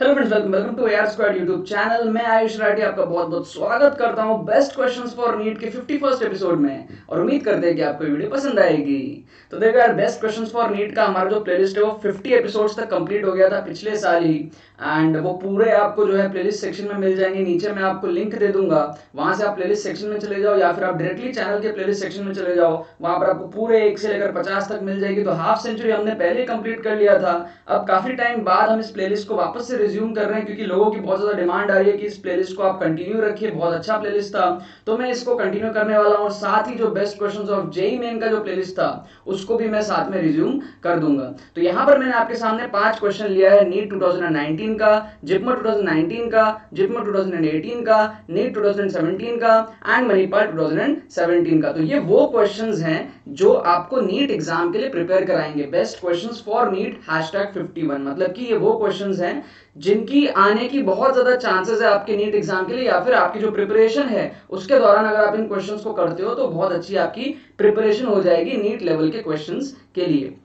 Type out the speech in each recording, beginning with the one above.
Hello friends, welcome to AR squad YouTube channel. मैं आयुष राठी आपका बहुत बहुत स्वागत करता हूं बेस्ट क्वेश्चंस फॉर नीट के 51st एपिसोड में। और उम्मीद करते हैं कि आपको वीडियो पसंद आएगी। तो देखो यार, बेस्ट क्वेश्चंस फॉर नीट का हमारा जो प्लेलिस्ट है वो 50 एपिसोड्स तक कंप्लीट हो गया था पिछले साल ही। एंड वो पूरे आपको जो है प्लेलिस्ट सेक्शन में मिल जाएंगे। नीचे मैं आपको लिंक दे दूंगा, वहां से आप प्लेलिस्ट सेक्शन में चले जाओ या फिर आप डायरेक्टली चैनल के प्लेलिस्ट सेक्शन में चले जाओ। वहां पर आपको पूरे 1 से लेकर 50 तक मिल जाएगी। तो हाफ सेंचुरी हमने पहले कंप्लीट कर लिया था। अब काफी टाइम बाद हम इस प्लेलिस्ट को वापस से रिज्यूम कर रहे हैं, क्योंकि लोगों की बहुत ज्यादा डिमांड आ रही है कि इस प्लेलिस्ट को आप कंटिन्यू रखिए, बहुत अच्छा प्लेलिस्ट था। तो मैं इसको कंटिन्यू करने वाला हूं और साथ ही जो best questions of JEE main का जो प्लेलिस्ट था उसको भी मैं साथ में रिज्यूम कर दूंगा। तो यहां पर मैंने आपके सामने 5 क्वेश्चन लिया है नीट 2019 का, जिपमर 2019 का, जिपमर 2018 का, नीट 2017 का एंड मणिपाल 2017 का। तो ये वो क्वेश्चंस हैं जो आपको नीट एग्जाम के लिए प्रिपेयर कराएंगे। बेस्ट क्वेश्चंस फॉर नीट #51, मतलब कि ये वो क्वेश्चंस हैं जिनकी आने की बहुत ज्यादा चांसेस है आपके नीट एग्जाम के लिए, या फिर आपकी जो प्रिपरेशन है उसके दौरान अगर आप इन क्वेश्चंस को करते हो तो बहुत अच्छी आपकी प्रिपरेशन हो जाएगी नीट लेवल के क्वेश्चंस के लिए।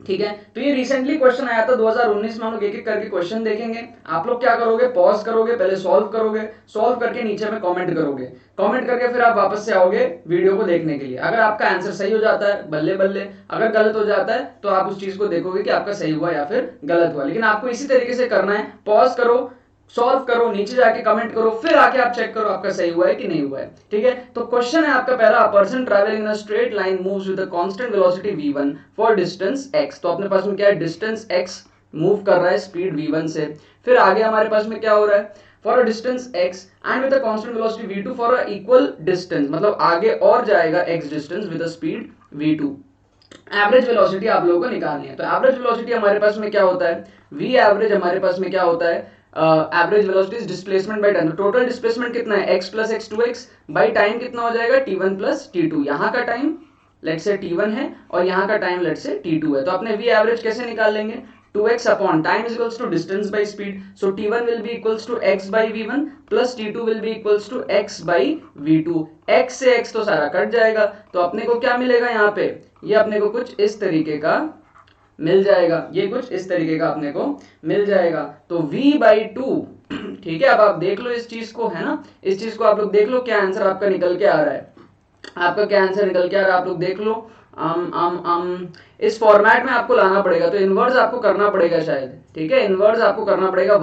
ठीक है, तो ये रिसेंटली क्वेश्चन आया था 2019 में। हम लोग एक एक करके क्वेश्चन देखेंगे। आप लोग क्या करोगे, पॉज करोगे, पहले सॉल्व करोगे, सॉल्व करके नीचे में कमेंट करोगे, कमेंट करके फिर आप वापस से आओगे वीडियो को देखने के लिए। अगर आपका आंसर सही हो जाता है बल्ले बल्ले, अगर गलत हो जाता है तो आप उस चीज को देखोगे कि आपका सही हुआ या फिर गलत हुआ। लेकिन आपको इसी तरीके से करना है, पॉज करो, सॉल्व करो, नीचे जाके कमेंट करो, फिर आके आप चेक करो आपका सही हुआ है कि नहीं हुआ है। ठीक है, तो क्वेश्चन है आपका पहला, person travelling in a straight line moves with a constant velocity v1 for distance x। तो अपने पास में क्या है, डिस्टेंस x मूव कर रहा है स्पीड v1 से। फिर आगे हमारे पास में क्या हो रहा है, for a distance x and with a constant velocity v2 for a equal distance, मतलब आगे और जाएगा x distance with a speed v2। Average velocity आप लोगों को निकालनी है। तो एवरेज वेलोसिटी हमारे पास में क्या होता है, v एवरेज हमारे पास में क्या होता है, average velocity is displacement by time. Total displacement कितना है, x plus x2x by time कितना हो जाएगा, t1 प्लस t2। यहाँ का टाइम लेट से t1 है और यहाँ का टाइम लेट से t2 है। तो अपने v एवरेज कैसे निकाल लेंगे, 2x upon time is equals to distance by speed. So t1 will be equals to x by v1 plus t2 will be equals to x by v2। x से x तो सारा cut जाएगा, तो अपने को क्या मिलेगा यहाँ पे, ये अपने को कुछ इस तरीके का मिल जाएगा, ये कुछ इस तरीके का अपने को मिल जाएगा। तो v/2, ठीक है। अब आप देख लो इस चीज को, है ना, इस चीज को आप लोग देख लो क्या आंसर आपका निकल के आ रहा है, आपका क्या आंसर निकल के आ रहा है आप लोग देख लो। इस फॉर्मेट में आपको लाना पड़ेगा, तो इनवर्स आपको करना पड़ेगा शायद। ठीक है, इनवर्स आपको करना पड़ेगा।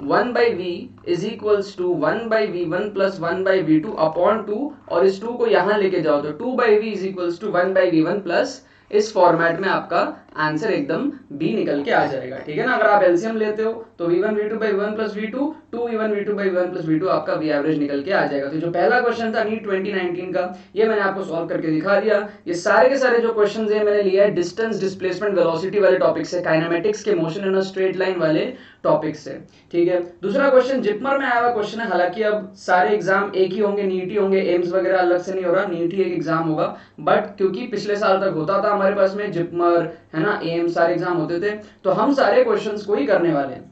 1/v is equals to 1/v1 plus 1/v2 upon 2, और इस 2 को यहां लेके जाओ तो 2/v is equals to 1/v1 plus, इस फॉर्मेट में आपका आंसर एकदम बी निकल के आ जाएगा। ठीक है ना, अगर आप एलसीएम लेते हो तो v1 v2 by v1 plus v2, 2v1 v2 by v1 plus v2 आपका v एवरेज निकल के आ जाएगा। तो जो पहला क्वेश्चन था नीट 2019 का, ये मैंने आपको सॉल्व करके दिखा दिया। ये सारे के सारे जो क्वेश्चंस हैं मैंने लिया है डिस्टेंस, डिस्प्लेसमेंट, वेलोसिटी वाले टॉपिक से, काइनेमेटिक्स के, motion in a straight line वाले टॉपिक से। ठीक है, दूसरा क्वेश्चन जिपमर में आया हुआ क्वेश्चन है। हालांकि अब सारे एग्जाम एक ही होंगे, नीट ही होंगे, एम्स वगैरह अलग से नहीं हो रहा, नीट ही एक एग्जाम होगा। बट क्योंकि पिछले साल तक होता था हमारे पास में जिपमर, है ना, एम्स, सारे एग्जाम होते थे, तो हम सारे क्वेश्चंस को ही करने वाले हैं।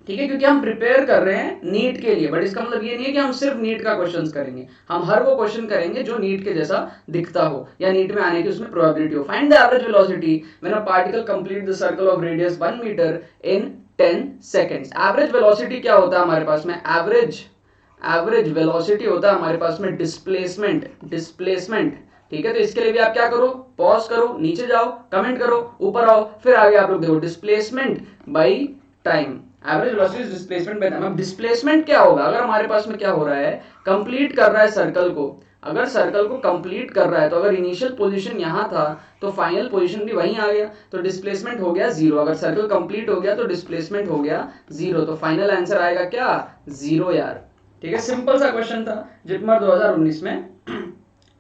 ठीक है, क्योंकि हम प्रिपेयर कर रहे हैं नीट के लिए। बट इसका मतलब ये नहीं है कि हम सिर्फ नीट का क्वेश्चंस करेंगे, हम हर वो क्वेश्चन करेंगे जो नीट के जैसा दिखता हो या नीट में आने की उसमें प्रोबेबिलिटी हो। Find the average velocity when a particle complete the circle of radius 1 metre in 10 seconds. Average velocity क्या होता है हमारे पास में, एवरेज वेलोसिटी होता है हमारे पास में डिस्प्लेसमेंट। ठीक है, तो इसके लिए भी आप क्या करो, पॉज करो, नीचे जाओ, कमेंट करो, ऊपर आओ, फिर आगे आप लोग देखो displacement by time. Average velocity displacement by time. अब डिस्प्लेसमेंट क्या होगा, अगर हमारे पास में क्या हो रहा है, कंप्लीट कर रहा है सर्कल को, अगर सर्कल को कंप्लीट कर रहा है तो अगर इनिशियल पोजीशन यहां था तो फाइनल पोजीशन भी वहीं आ गया, तो डिस्प्लेसमेंट हो गया 0। अगर सर्कल कंप्लीट हो गया तो डिस्प्लेसमेंट हो गया 0, तो फाइनल आंसर आएगा क्या, 0 यार। ठीक है, सिंपल सा क्वेश्चन था, जिपमर 2019 में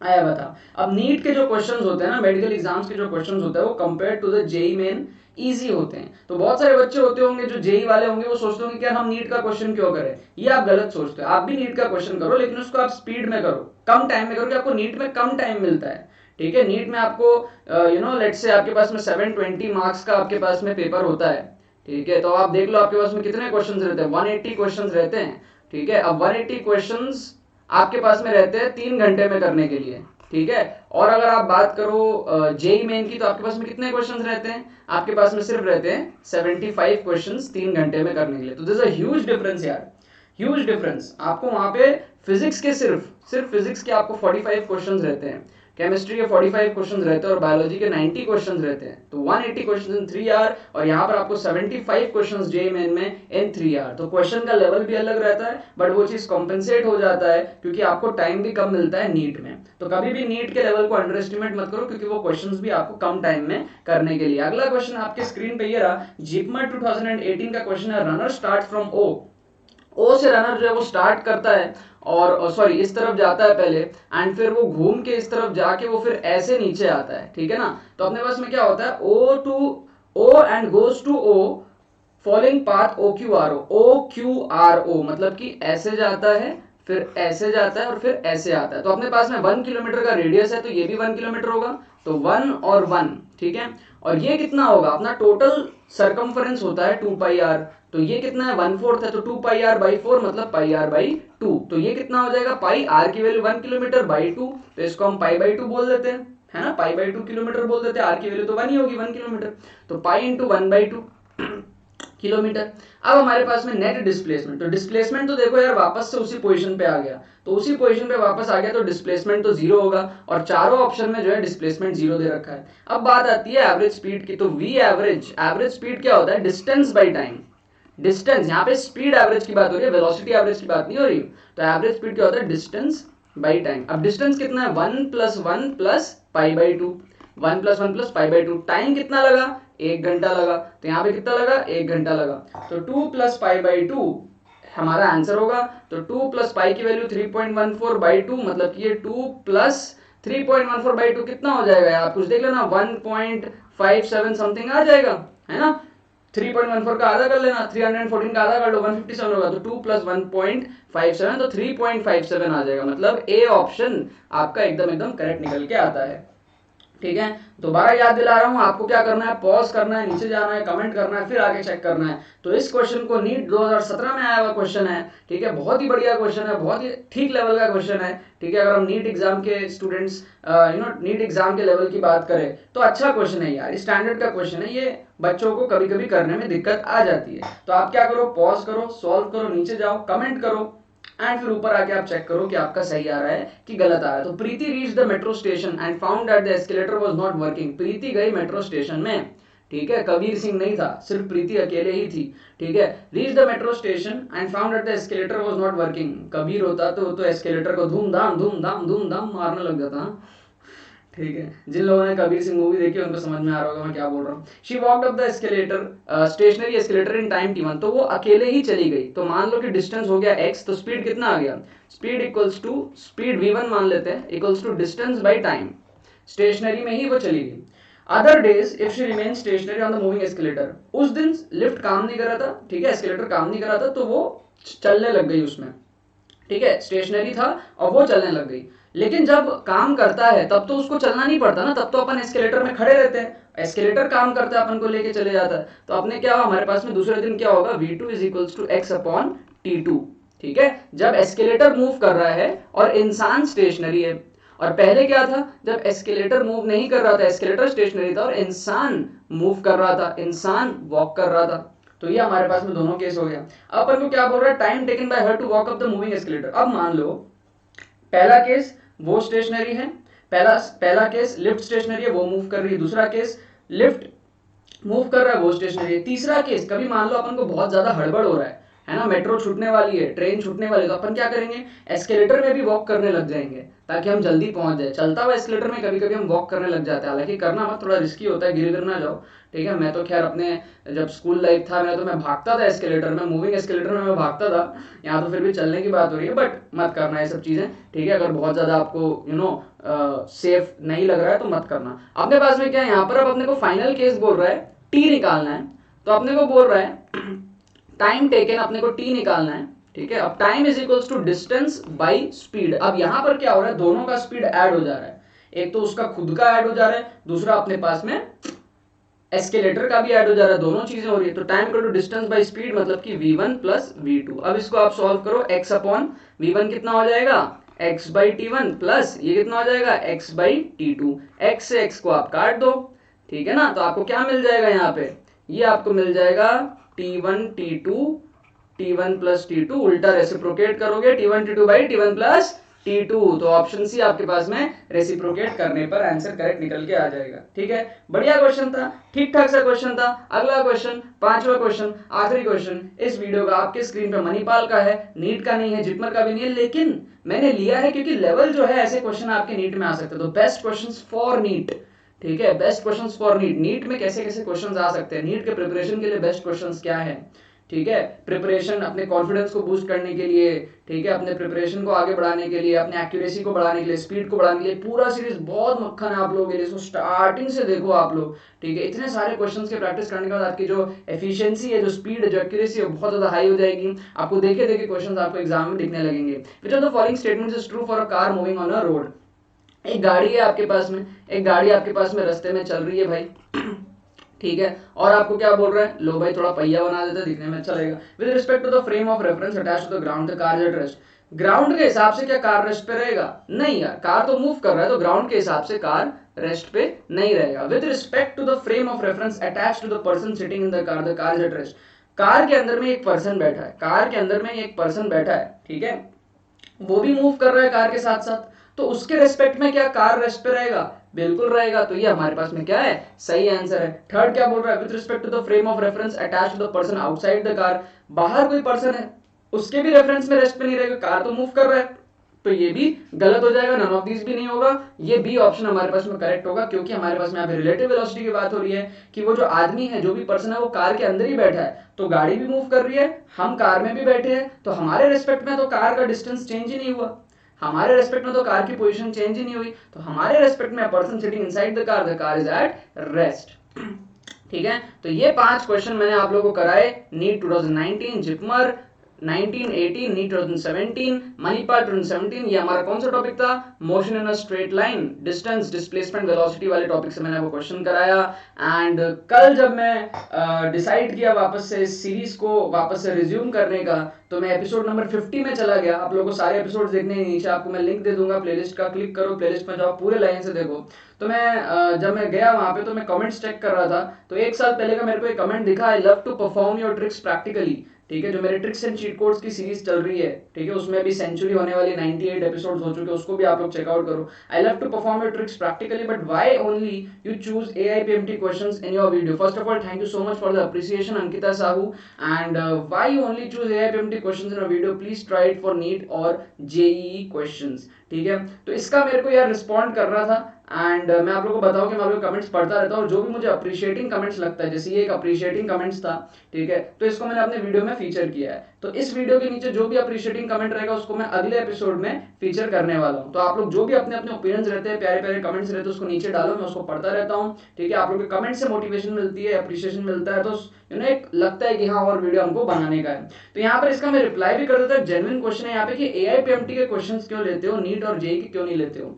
आया हुआ था। अब नीट के जो क्वेश्चंस होते हैं ना, मेडिकल एग्जाम्स के जो क्वेश्चंस होते हैं वो compare to the JEE Main easy होते हैं। तो बहुत सारे बच्चे होते होंगे जो जेईई वाले होंगे, वो सोचते होंगे कि यार हम नीट का क्वेश्चन क्यों करें। ये आप गलत सोचते हो, आप भी नीट का क्वेश्चन करो, लेकिन उसको आप स्पीड में करो, कम टाइम में करो, कि आपको नीट में कम टाइम मिलता है। ठीक है, नीट में आपको लेट्स से आपके पास में 720 मार्क्स का आपके पास में पेपर होता है। ठीक है, तो आप देख लो आपके पास में कितने क्वेश्चन रहते हैं, 180 क्वेश्चन रहते हैं। ठीक है, अब 180 क्वेश्चन आपके पास में रहते हैं 3 घंटे में करने के लिए। ठीक है। और अगर आप बात करो जेई मेन की, तो आपके पास में कितने क्वेश्चंस रहते हैं? आपके पास में सिर्फ रहते हैं 75 क्वेश्चंस 3 घंटे में करने के लिए। तो दिस अ ह्यूज डिफरेंस यार, ह्यूज डिफरेंस। आपको वहां पे फिजिक्स के सिर्फ फिजिक्स के आपको 45 क्वेश्चंस रहते हैं, केमिस्ट्री के 45 क्वेश्चंस रहते हैं और बायोलॉजी के 90 क्वेश्चंस रहते हैं। तो 180 क्वेश्चंस इन 3 आवर, और यहाँ पर आपको 75 क्वेश्चंस जेईई मेन में इन 3 आवर। तो क्वेश्चन का लेवल भी अलग रहता है, बट वो चीज कॉम्पेंसेट हो जाता है क्योंकि आपको टाइम भी कम मिलता है नीट में। तो कभी भी नीट के लेवल को अंडर एस्टिमेट मत करो, क्योंकि वो क्वेश्चंस भी आपको कम टाइम में करने के लिए। अगला क्वेश्चन आपके स्क्रीन पे ये रहा, जीपमर 2018 का क्वेश्चन है, रनर स्टार्ट फ्रॉम ओ से रनर जो है वो स्टार्ट करता है और सॉरी इस तरफ जाता है पहले, एंड फिर वो घूम के इस तरफ जाके वो फिर ऐसे नीचे आता है, ठीक है ना। तो अपने पास में क्या होता है, O to O and goes to O following path O Q R O, मतलब कि ऐसे जाता है, फिर ऐसे जाता है और फिर ऐसे आता है। तो अपने पास में 1 किलोमीटर का रेडियस है, तो ये भी 1 किलोमीटर होगा, तो 1 और 1, ठीक है। और ये कितना होगा, अपना टोटल सरकमफरेंस होता है 2 पाई आर, तो ये कितना है 1/4 है, तो 2 पाई आर बाई 4 मतलब पाई आर बाई 2। तो ये कितना हो जाएगा, पाई आर की वैल्यू 1 किलोमीटर बाई 2, तो इसको हम पाई बाई 2 बोल देते हैं, है ना, पाई बाई 2 किलोमीटर बोल देते हैं, आर की वैल्यू तो 1 ही होगी, 1 किलोमीटर, तो पाई इंटू 1/2 किलोमीटर। अब हमारे पास में नेट डिस्प्लेसमेंट, तो डिस्प्लेसमेंट तो देखो यार वापस से उसी पोजीशन पे आ गया, तो उसी पोजीशन पे वापस आ गया, तो डिस्प्लेसमेंट तो 0 होगा, और चारों ऑप्शन में जो है डिस्प्लेसमेंट 0 दे रखा है। अब बात आती है एवरेज स्पीड की, तो वी एवरेज स्पीड क्या होता है, डिस्टेंस बाई टाइम। डिस्टेंस, यहाँ पे स्पीड एवरेज की बात हो रही है, वेलोसिटी एवरेज की बात नहीं हो रही। तो एवरेज स्पीड क्या होता है, डिस्टेंस बाई टाइम। अब डिस्टेंस कितना है, 1 + 1 + π/2, 1 + 1 + π/2। टाइम कितना लगा, 1 घंटा लगा, तो यहाँ पे कितना लगा, 1 घंटा लगा, तो 2 + π/2 हमारा आंसर होगा। तो 2 + π की वैल्यू 3.14/2, मतलब कि ये 2 + 3.14/2 कितना हो जाएगा, आप कुछ देख लेना, 1.57 समथिंग आ जाएगा, है ना। 3.14 का आधा कर लेना, 314 का आधा कर लो, 157 होगा, तो 2 + 1.57, तो 3.57 आ जाएगा, मतलब ए ऑप्शन आपका एकदम करेक्ट निकल के आता है, ठीक है। दोबारा याद दिला रहा हूं, आपको क्या करना है, पॉज करना है, नीचे जाना है, कमेंट करना है, फिर आगे चेक करना है। तो इस क्वेश्चन को नीट 2017 में आया हुआ क्वेश्चन है, ठीक है, बहुत ही बढ़िया क्वेश्चन है, बहुत ही ठीक लेवल का क्वेश्चन है, ठीक है। अगर हम नीट एग्जाम के स्टूडेंट्स नीट एग्जाम के लेवल की बात करें तो अच्छा क्वेश्चन है यार, स्टैंडर्ड का क्वेश्चन है ये, बच्चों को कभी कभी करने में दिक्कत आ जाती है। तो आप क्या करो, पॉज करो, सॉल्व करो, नीचे जाओ, कमेंट करो, एंड फिर ऊपर आके आप चेक करो कि आपका सही आ रहा है कि गलत आ रहा है। तो Preeti reach the metro station and found that the escalator was not working. Preeti गई मेट्रो स्टेशन में, ठीक है, कबीर सिंह नहीं था, सिर्फ प्रीति अकेले ही थी, ठीक है। Reach the metro station and found that the escalator was not working. Kabir होता तो एस्केलेटर को धूम-धाम मारने लग जाता, ठीक है। जिन लोगों ने कबीर सिंह मूवी देखी उनको समझ में आ रहा होगा मैं क्या बोल रहा हूँ। She walked up the escalator, stationary escalator in time t1, तो वो अकेले ही चली गई। तो मान लो कि डिस्टेंस हो गया x, तो स्पीड कितना आ गया, speed equals to speed v1 मान लेते हैं, equals to distance by time, stationary में ही वो चली गई। Other days if she remain stationary on the moving escalator, उस दिन लिफ्ट काम नहीं कर रहा था, ठीक है, एस्केलेटर काम नहीं कर रहा था, तो वो चलने लग गई उसमें, ठीक है, स्टेशनरी था और वो चलने लग गई। लेकिन जब काम करता है तब तो उसको चलना नहीं पड़ता ना, तब तो अपन एस्केलेटर में खड़े रहते हैं, एस्केलेटर काम करता है, अपन को लेके चले जाता है। तो अपने क्या हुआ, हमारे पास में दूसरे दिन क्या होगा, v2 = x/t2, ठीक है। जब एस्केलेटर मूव कर रहा है और इंसान स्टेशनरी है, और पहले क्या था, जब एस्केलेटर मूव नहीं कर रहा था, एस्केलेटर स्टेशनरी था और इंसान मूव कर रहा था, इंसान वॉक कर रहा था। तो ये हमारे पास में दोनों केस हो गया। अब अपन को क्या बोल रहा है, time taken by her to walk up the moving escalator. अब मान लो पहला केस वो स्टेशनरी है, पहला केस लिफ्ट स्टेशनरी है, वो मूव कर रही है, दूसरा केस लिफ्ट मूव कर रहा है, वो स्टेशनरी है, तीसरा केस कभी मान लो अपन को बहुत ज्यादा हड़बड़ हो रहा है ना, मेट्रो छूटने वाली है, ट्रेन छूटने वाली है, तो अपन क्या करेंगे, एस्केलेटर में भी वॉक करने लग जाएंगे ताकि हम जल्दी पहुंच जाए। चलता हुआ एस्केलेटर में कभी कभी हम वॉक करने लग जाते हैं, हालांकि करना मत, थोड़ा रिस्की होता है, गिर ना जाओ, ठीक है। मैं तो खैर अपने जब स्कूल लाइफ था मैं भागता था एस्केलेटर में, मूविंग एस्केलेटर में मैं भागता था, यहाँ तो फिर भी चलने की बात हो रही है, बट मत करना ये सब चीजें, ठीक है। अगर बहुत ज्यादा आपको सेफ नहीं लग रहा है तो मत करना। अपने पास में क्या है, यहाँ पर अब अपने को फाइनल केस बोल रहा है टी निकालना है, तो अपने को बोल रहा है टाइम टेकन, अपने को टी निकालना है, ठीक है। अब टाइम = डिस्टेंस बाई स्पीड। अब यहां पर क्या हो रहा है, दोनों का स्पीड ऐड हो जा रहा है, एक तो उसका खुद का ऐड हो जा रहा है, दूसरा अपने पास में एस्केलेटर का भी ऐड हो जा रहा है, दोनों चीजें हो रही है। तो टाइम = डिस्टेंस बाई स्पीड, मतलब कि v1 + v2। अब इसको आप सॉल्व करो, x/v1 कितना हो जाएगा, x by t one plus ये कितना हो जाएगा x by t two. X से x को आप काट दो, ठीक है ना, तो आपको क्या मिल जाएगा यहाँ पे, ये आपको मिल जाएगा t1 t2 t1 plus t2, उल्टा रेसिप्रोकेट करोगे t1 t2 by t1 plus T2, तो ऑप्शन सी आपके पास में रेसिप्रोकेट करने पर आंसर करेक्ट निकल के आ जाएगा। ठीक है, बढ़िया क्वेश्चन था, ठीक ठाक सा क्वेश्चन था। अगला क्वेश्चन, पांचवा क्वेश्चन, आखिरी क्वेश्चन इस वीडियो का आपके स्क्रीन पे मणिपाल का है, नीट का नहीं है, जिपमर का भी नहीं है, लेकिन मैंने लिया है क्योंकि लेवल जो है ऐसे क्वेश्चन आपके नीट में आ सकते हैं। तो बेस्ट क्वेश्चंस फॉर नीट, ठीक है, best questions for NEET, NEET में कैसे कैसे क्वेश्चंस आ सकते हैं, नीट के प्रिपरेशन के लिए बेस्ट क्वेश्चंस क्या है, ठीक है, प्रिपरेशन अपने कॉन्फिडेंस को बूस्ट करने के लिए, ठीक है, अपने प्रिपरेशन को आगे बढ़ाने के लिए, अपने एक्यूरेसी को बढ़ाने के लिए, स्पीड को बढ़ाने के लिए, पूरा सीरीज बहुत मक्खन है आप लोगों के लिए, इसको स्टार्टिंग से देखो आप लोग, ठीक है, इतने सारे क्वेश्चंस के प्रैक्टिस करने के बाद आपकी जो एफिशिएंसी है, जो स्पीड है, जो एक्यूरेसी है, बहुत ज्यादा हाई हो जाएगी। आपको देखे देखे क्वेश्चंस आपको एग्जाम में दिखने लगेंगे। Which of the following statements is true for a car moving on a road. एक गाड़ी है आपके पास में, एक गाड़ी आपके पास में रास्ते में चल रही है भाई, ठीक है, और आपको क्या बोल रहा है, लो भाई थोड़ा पहिया बना देते दिखने में अच्छा लगेगा। With respect to the frame of reference attached to the ground the car at rest. Ground के हिसाब से क्या कार रेस्ट पे रहेगा, नहीं यार, कार तो मूव कर रहा है, तो ग्राउंड के हिसाब से कार रेस्ट पे नहीं रहेगा। With respect to the frame of reference attached to the person sitting in the car at rest. Car के अंदर में एक पर्सन बैठा है, कार के अंदर में एक पर्सन बैठा है, ठीक है, वो भी मूव कर रहा है कार के साथ साथ, तो उसके रेस्पेक्ट में क्या कार रेस्ट पे रहेगा, बिल्कुल रहेगा। तो ये हमारे पास में क्या है, सही आंसर है। थर्ड क्या बोल रहा है, with respect to the frame of reference attached to the person outside the car. बाहर कोई पर्सन है, उसके भी रेफरेंस में रेस्ट पे नहीं रहेगा, कार तो मूव कर रहा है, तो ये भी गलत हो जाएगा, नन ऑफ दीज भी नहीं होगा। ये बी ऑप्शन हमारे पास में करेक्ट होगा, क्योंकि हमारे पास में यहाँ पे रिलेटिव वेलोसिटी की बात हो रही है कि वो जो आदमी है, जो भी पर्सन है, वो कार के अंदर ही बैठा है, तो गाड़ी भी मूव कर रही है, हम कार में भी बैठे हैं, तो हमारे रेस्पेक्ट में तो कार का डिस्टेंस चेंज ही नहीं हुआ, हमारे रेस्पेक्ट में तो कार की पोजीशन चेंज ही नहीं हुई, तो हमारे रेस्पेक्ट में person sitting inside the car is at rest. ठीक है, तो ये 5 क्वेश्चन मैंने आप लोगों को कराए नीट 2019, जिपमर 1918, नीट 2017, मणिपाल 2017। ये हमारा कौन सा टॉपिक था, motion in a straight line, distance, displacement, velocity वाले टॉपिक से मैंने वो क्वेश्चन कराया। एंड कल जब मैं डिसाइड किया वापस से इस सीरीज को वापस से रिज्यूम करने का, तो मैं एपिसोड नंबर 50 में चला गया। आप लोगों को सारे एपिसोड्स देखने हैं, नीचे आपको मैं लिंक दे दूंगा प्लेलिस्ट का, क्लिक करो, प्लेलिस्ट में जाओ, पूरे लाइन से देखो। तो मैं जब मैं गया वहां पे, तो मैं कमेंट्स चेक कर रहा था, तो एक साल पहले का मेरे को एक कमेंट दिखा, I love to perform your tricks practically. ठीक है, जो मेरे ट्रिक्स एंड चीट कोड्स की सीरीज चल रही है, ठीक है, उसमें भी सेंचुरी होने वाली, 98 एपिसोड्स हो चुके, उसको भी आप लोग चेकआउट करो। I love to perform your tricks practically, but why only you choose AIPMT questions in your video. First of all thank you so much for the appreciation Ankita Sahu, and why you only choose AIPMT questions in your video, please try it for NEET और JEE questions. ठीक है, तो इसका मेरे को यार respond करना था, एंड मैं आप लोगों को बताऊं कि मैं आप लोगों के कमेंट्स पढ़ता रहता हूं, और जो भी मुझे अप्रिशिएटिंग कमेंट्स लगता है, जैसे ये एक अप्रिशिएटिंग कमेंट्स था, ठीक है, तो इसको मैंने अपने वीडियो में फीचर किया है। तो इस वीडियो के नीचे जो भी अप्रिशिएटिंग कमेंट रहेगा, उसको मैं अगले एपिसोड में फीचर करने वाला हूं। तो आप लोग जो भी अपने अपने ओपिनियंस रहते हैं, प्यारे प्यारे कमेंट्स रहते हैं, उसको नीचे डालो, मैं उसको पढ़ता रहता हूँ। ठीक है, आप लोग के कमेंट से मोटिवेशन मिलती है, अप्रिशिएशन मिलता है, तो एक लगता है कि हाँ और वीडियो हमको बनाने का है। तो यहाँ पर इसका मैं रिप्लाई भी कर देता हूँ, जेन्युइन क्वेश्चन है यहाँ पे कि AIPMT के क्वेश्चन क्यों लेते हो, नीट और JEE के क्यों नहीं लेते हो।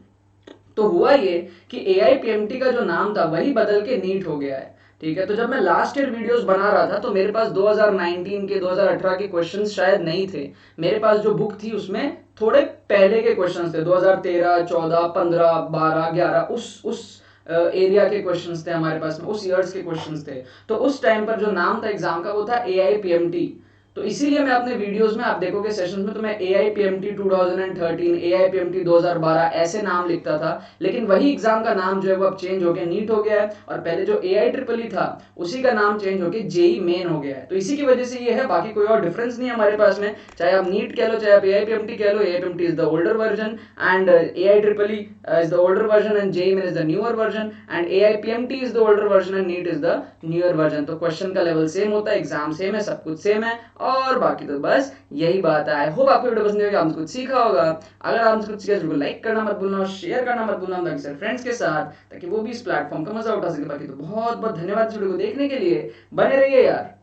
तो हुआ ये कि AIPMT का जो नाम था वही बदल के नीट हो गया है। ठीक है, तो जब मैं लास्ट ईयर वीडियोस बना रहा था, तो मेरे पास 2019 के 2018 के क्वेश्चंस शायद नहीं थे। मेरे पास जो बुक थी उसमें थोड़े पहले के क्वेश्चंस थे, 2013, 14, 15, 12, 11, उस एरिया के क्वेश्चंस थे हमारे पास में, उस ईयर्स के क्वेश्चंस थे। तो उस टाइम पर जो नाम था एग्जाम का वो था AIPMT। तो इसीलिए मैं अपने वीडियोस में, आप देखोगे सेशंस में, तो मैं AIPMT 2013, AIPMT 2012 ऐसे नाम लिखता था। लेकिन वही एग्जाम का नाम जो है वो अब चेंज हो गया, नीट हो गया है, और पहले जो AIEEE था उसी का नाम चेंज होकर JEE मेन हो गया है। तो इसी की वजह से ये है, बाकी कोई और डिफरेंस नहीं है हमारे पास में। चाहे आप नीट कह लो, चाहे आप AIPMT कह लो, AIPMT is the older version and AIEEE is the older version and JEE is the newer version and AIPMT is the older version and NEET is the newer version। तो question का level same होता है, exam same है, सब कुछ same है, और बाकी तो बस यही बात है। आई होप आपको वीडियो पसंद होगी, आपने कुछ सीखा होगा। अगर आपने कुछ सीखा तो लाइक करना मत भूलना और शेयर करना मत भूलना अपने फ्रेंड्स के साथ, ताकि वो भी इस प्लेटफॉर्म का मजा उठा सके। बाकी तो बहुत बहुत धन्यवाद इस वीडियो को देखने के लिए, बने रहिए यार।